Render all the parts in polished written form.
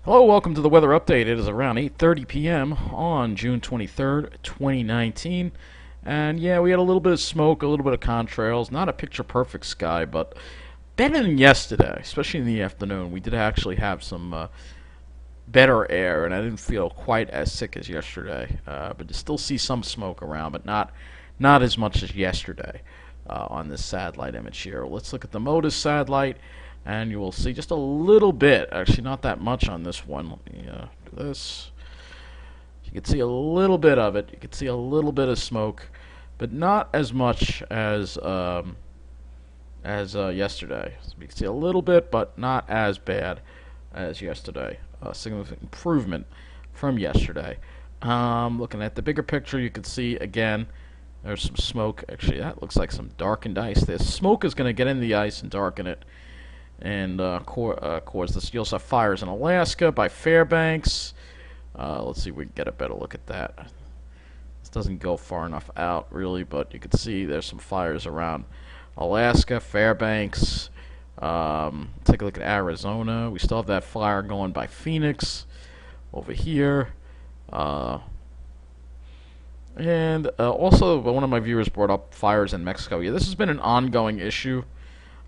Hello, welcome to the weather update. It is around 8:30 p.m. on June 23rd, 2019. And yeah, we had a little bit of smoke, a little bit of contrails. Not a picture perfect sky, but better than yesterday, especially in the afternoon. We did actually have some better air, and I didn't feel quite as sick as yesterday. But you still see some smoke around, but not as much as yesterday on this satellite image here. Let's look at the MODIS satellite, and you will see just a little bit. Actually, not that much on this one. Let me do this. You can see a little bit of it. You can see a little bit of smoke, but not as much as yesterday. So you can see a little bit, but not as bad as yesterday. A significant improvement from yesterday. Looking at the bigger picture, you can see again there's some smoke. Actually, that looks like some darkened ice. This smoke is going to get in the ice and darken it, and cause this. You also have fires in Alaska by Fairbanks. Let's see if we can get a better look at that. This doesn't go far enough out, really, but you can see there's some fires around Alaska, Fairbanks. Take a look at Arizona. We still have that fire going by Phoenix over here. And also, one of my viewers brought up fires in Mexico. Yeah, this has been an ongoing issue.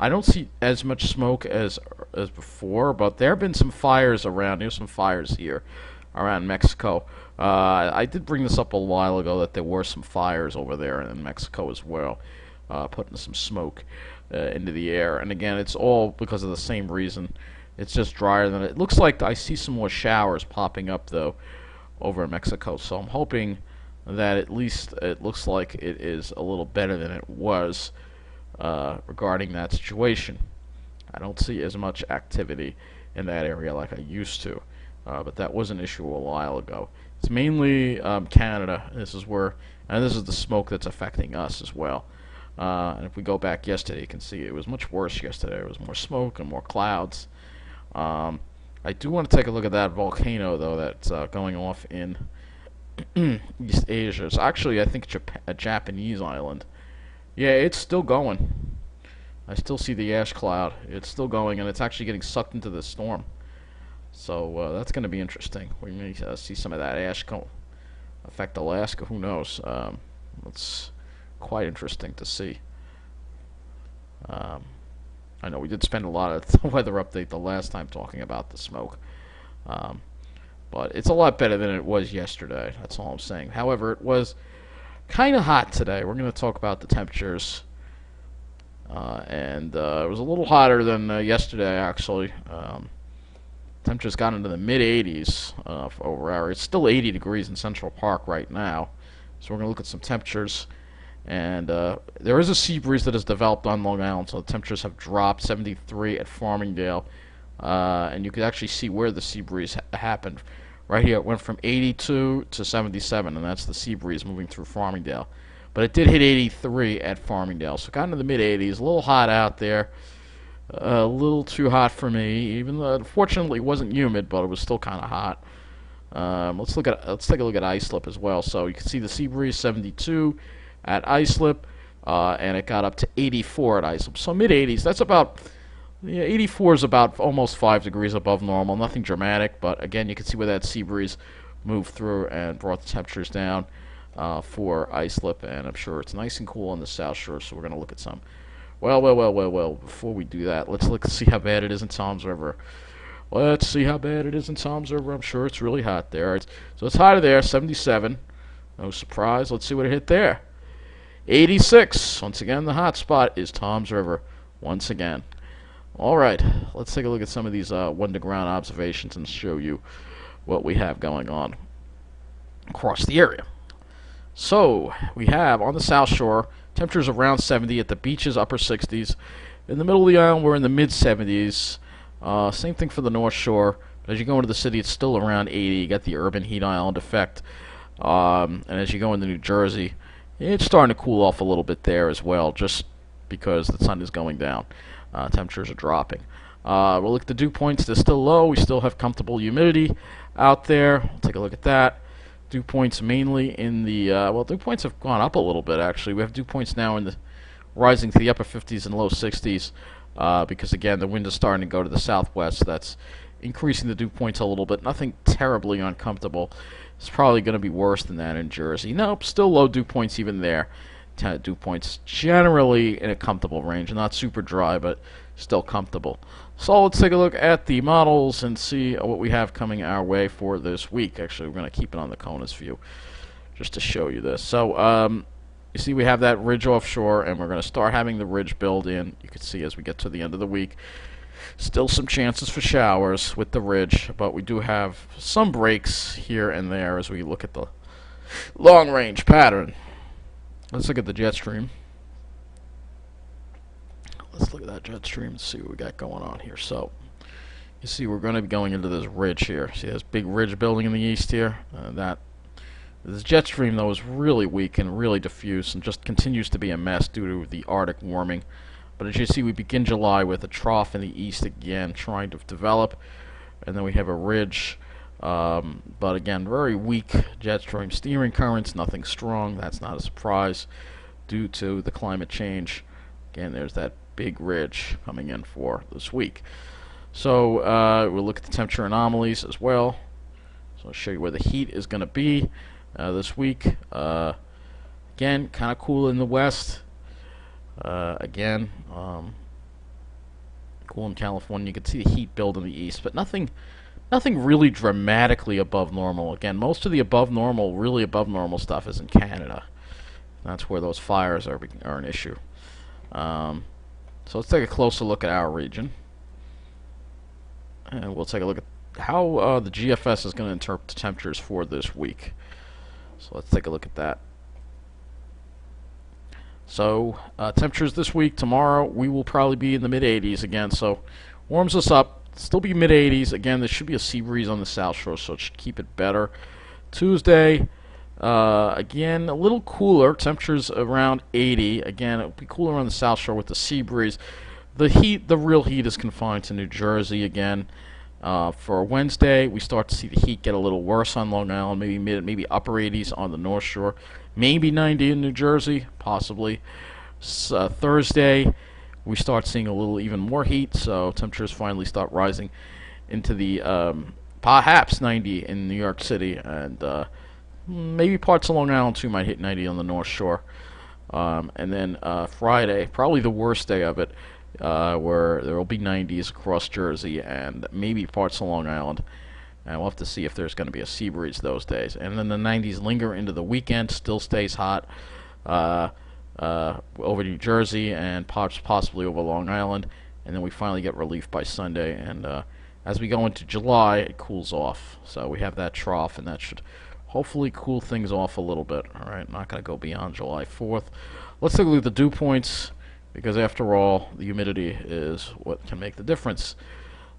I don't see as much smoke as before, but there have been some fires around. There's some fires here around Mexico. I did bring this up a while ago that there were some fires over there in Mexico as well, putting some smoke into the air. And again, it's all because of the same reason. It's just drier than it looks like. I see some more showers popping up though over in Mexico, so I'm hoping that at least it looks like it is a little better than it was regarding that situation. I don't see as much activity in that area like I used to, but that was an issue a while ago. It's mainly Canada. This is where, and this is the smoke that's affecting us as well. And if we go back yesterday, you can see it was much worse yesterday. There was more smoke and more clouds. I do want to take a look at that volcano, though, that's going off in East Asia. It's actually, I think, a Japanese island. Yeah, it's still going. I still see the ash cloud. It's still going, and it's actually getting sucked into the storm. So that's going to be interesting. We may see some of that ash affect Alaska. Who knows? It's quite interesting to see. I know we did spend a lot of the weather update the last time talking about the smoke. But it's a lot better than it was yesterday. That's all I'm saying. However, it was kind of hot today. We're going to talk about the temperatures. And it was a little hotter than yesterday, actually. Temperatures got into the mid-80s for over hour. It's still 80 degrees in Central Park right now. So we're going to look at some temperatures. And there is a sea breeze that has developed on Long Island, so the temperatures have dropped. 73 at Farmingdale. And you can actually see where the sea breeze happened. Right here, it went from 82 to 77, and that's the sea breeze moving through Farmingdale. But it did hit 83 at Farmingdale, so got into the mid-80s. A little hot out there, a little too hot for me. Even though, fortunately, it wasn't humid, but it was still kind of hot. Let's take a look at Islip as well. So you can see the sea breeze 72 at Islip, and it got up to 84 at Islip. So mid-80s. That's about. Yeah, 84 is about almost 5 degrees above normal. Nothing dramatic, but again, you can see where that sea breeze moved through and brought the temperatures down for Islip, and I'm sure it's nice and cool on the South Shore, so we're going to look at some. Well, before we do that, let's see how bad it is in Toms River. Let's see how bad it is in Toms River. I'm sure it's really hot there. So it's hotter there, 77. No surprise. Let's see what it hit there. 86. Once again, the hot spot is Toms River once again. Alright, let's take a look at some of these one-to-ground observations and show you what we have going on across the area. So, we have on the South Shore, temperatures around 70, at the beaches upper 60s. In the middle of the island, we're in the mid-70s. Same thing for the North Shore. But as you go into the city, it's still around 80. You got the urban heat island effect. And as you go into New Jersey, it's starting to cool off a little bit there as well, just because the sun is going down. Temperatures are dropping. We'll look at the dew points. They're still low. We still have comfortable humidity out there. We'll take a look at that. Dew points mainly in the, well, dew points have gone up a little bit, actually. We have dew points now in the rising to the upper 50s and low 60s because, again, the wind is starting to go to the southwest. That's increasing the dew points a little bit. Nothing terribly uncomfortable. It's probably going to be worse than that in Jersey. Nope, still low dew points even there. Dew points generally in a comfortable range. Not super dry, but still comfortable. So let's take a look at the models and see what we have coming our way for this week. Actually, we're going to keep it on the CONUS view just to show you this. So you see we have that ridge offshore, and we're going to start having the ridge build in. You can see as we get to the end of the week, still some chances for showers with the ridge, but we do have some breaks here and there as we look at the long-range pattern. Let's look at the jet stream. Let's look at that jet stream and see what we got going on here. So you see we're going to be going into this ridge here. See this big ridge building in the east here? This jet stream, though, is really weak and really diffuse and just continues to be a mess due to the Arctic warming. But as you see, we begin July with a trough in the east again trying to develop, and then we have a ridge. But again, very weak jet stream steering currents, nothing strong. That's not a surprise due to the climate change. Again, there's that big ridge coming in for this week. So we'll look at the temperature anomalies as well. So I'll show you where the heat is going to be this week. Again, kind of cool in the west. Again, cool in California. You can see the heat build in the east, but nothing really dramatically above normal. Again, most of the really above normal stuff is in Canada. That's where those fires are an issue. So let's take a closer look at our region, and we'll take a look at how the GFS is going to interpret the temperatures for this week. So let's take a look at that. So temperatures this week, tomorrow, we will probably be in the mid-80s again, so warms us up. Still be mid-80s. Again, there should be a sea breeze on the south shore, so it should keep it better. Tuesday, again, a little cooler. Temperatures around 80. Again, it'll be cooler on the south shore with the sea breeze. The real heat is confined to New Jersey again. For Wednesday, we start to see the heat get a little worse on Long Island, maybe upper 80s on the North Shore, maybe 90 in New Jersey, possibly. Thursday, we start seeing a little even more heat, so temperatures finally start rising into the perhaps 90 in New York City, and maybe parts of Long Island too might hit 90 on the North Shore. And then Friday, probably the worst day of it, where there will be 90s across Jersey and maybe parts of Long Island. And we'll have to see if there's going to be a sea breeze those days. And then the 90s linger into the weekend, still stays hot over New Jersey and possibly over Long Island. And then we finally get relief by Sunday. And as we go into July, it cools off. So we have that trough, and that should hopefully cool things off a little bit. All right, not going to go beyond July 4th. Let's take a look at the dew points, because after all, the humidity is what can make the difference.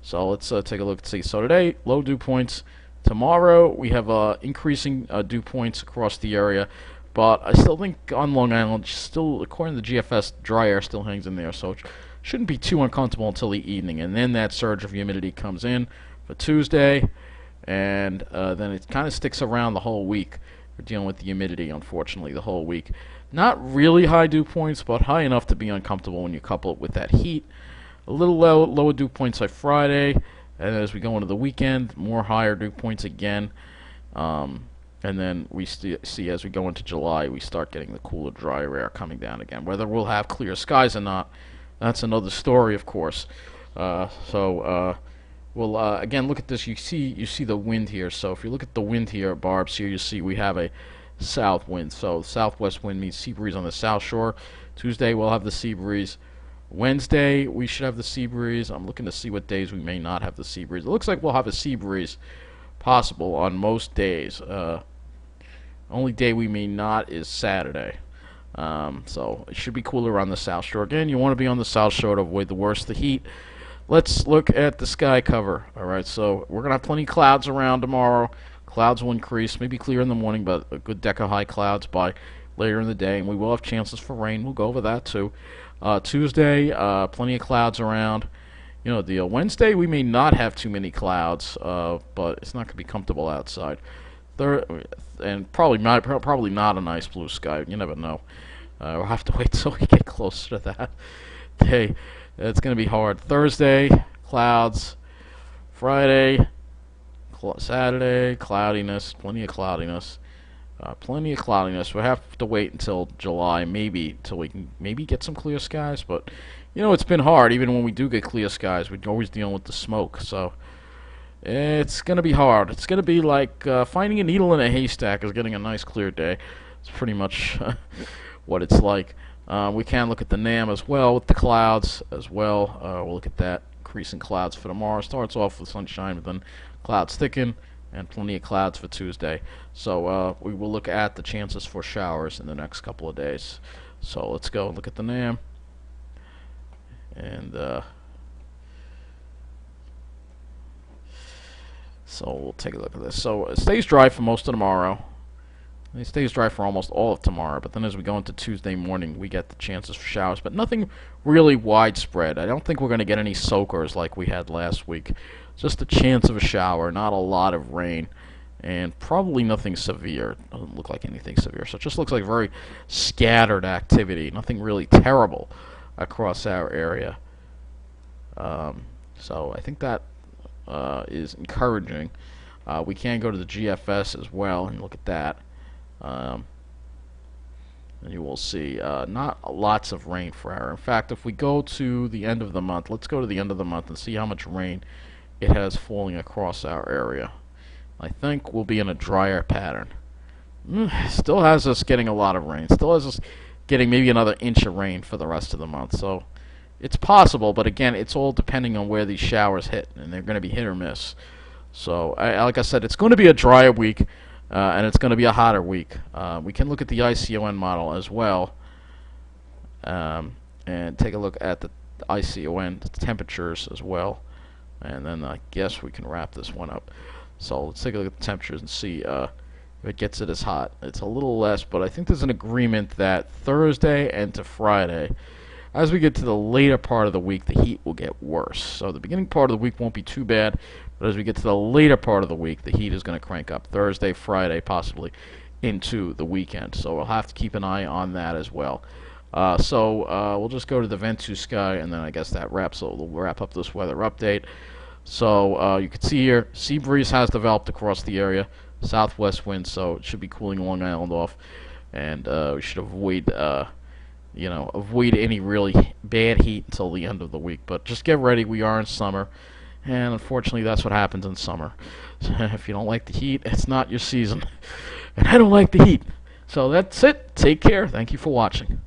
So let's take a look and see. So today, low dew points. Tomorrow, we have increasing dew points across the area, but I still think on Long Island, still, according to the GFS, dry air still hangs in there, so it shouldn't be too uncomfortable until the evening. And then that surge of humidity comes in for Tuesday, and then it kind of sticks around the whole week. We're dealing with the humidity, unfortunately, the whole week. Not really high dew points, but high enough to be uncomfortable when you couple it with that heat. A little lower dew points like Friday, and as we go into the weekend, more higher dew points again. And then we see as we go into July, we start getting the cooler, drier air coming down again. Whether we'll have clear skies or not, that's another story, of course. We'll again look at this. You see the wind here. So if you look at the wind here, Barbs, here you see we have a south wind. So southwest wind means sea breeze on the south shore. Tuesday we'll have the sea breeze. Wednesday we should have the sea breeze. I'm looking to see what days we may not have the sea breeze. It looks like we'll have a sea breeze possible on most days. Only day we may not is Saturday. So it should be cooler on the south shore. Again, you want to be on the south shore to avoid the worst of the heat. Let's look at the sky cover. Alright, so we're going to have plenty of clouds around tomorrow. Clouds will increase, maybe clear in the morning, but a good deck of high clouds by later in the day. And we will have chances for rain. We'll go over that too. Tuesday, plenty of clouds around. You know, the Wednesday, we may not have too many clouds, but it's not going to be comfortable outside. And probably not a nice blue sky. You never know. We'll have to wait till we get closer to that day. It's going to be hard. Thursday, clouds. Friday, Saturday, cloudiness, plenty of cloudiness. Plenty of cloudiness. We'll have to wait until July, maybe, till we can maybe get some clear skies. But, it's been hard. Even when we do get clear skies, we're always dealing with the smoke. So, it's going to be hard. It's going to be like finding a needle in a haystack is getting a nice clear day. It's pretty much what it's like. We can look at the NAM as well with the clouds as well. We'll look at that. Increasing clouds for tomorrow. Starts off with sunshine, but then clouds thicken and plenty of clouds for Tuesday. So we will look at the chances for showers in the next couple of days. So let's go and look at the NAM. And so we'll take a look at this. So it stays dry for most of tomorrow. It stays dry for almost all of tomorrow, but then as we go into Tuesday morning, we get the chances for showers, but nothing really widespread. I don't think we're going to get any soakers like we had last week. Just a chance of a shower, not a lot of rain, and probably nothing severe. Doesn't look like anything severe, so it just looks like very scattered activity. Nothing really terrible across our area. So I think that is encouraging. We can go to the GFS as well and look at that. And you will see not lots of rain for our. In fact, if we go to the end of the month, let's go to the end of the month and see how much rain it has falling across our area. I think we'll be in a drier pattern. Still has us getting a lot of rain. Still has us getting maybe another inch of rain for the rest of the month. So it's possible, but again, it's all depending on where these showers hit, and they're going to be hit or miss. So, like I said, it's going to be a drier week. And it's going to be a hotter week. We can look at the ICON model as well, and take a look at the ICON temperatures as well, and then I guess we can wrap this one up. So let's take a look at the temperatures and see if it gets it as hot. It's a little less, but I think there's an agreement that Thursday and to Friday, as we get to the later part of the week, the heat will get worse. So the beginning part of the week won't be too bad, but as we get to the later part of the week, the heat is going to crank up. Thursday, Friday, possibly into the weekend. So we'll have to keep an eye on that as well. So we'll just go to the Ventu sky, and then I guess that wraps. So we'll wrap up this weather update. So you can see here, sea breeze has developed across the area, southwest wind, so it should be cooling Long Island off, and we should avoid avoid any really bad heat until the end of the week. But just get ready, we are in summer, and unfortunately that's what happens in summer. If you don't like the heat, it's not your season. And I don't like the heat. So that's it. Take care. Thank you for watching.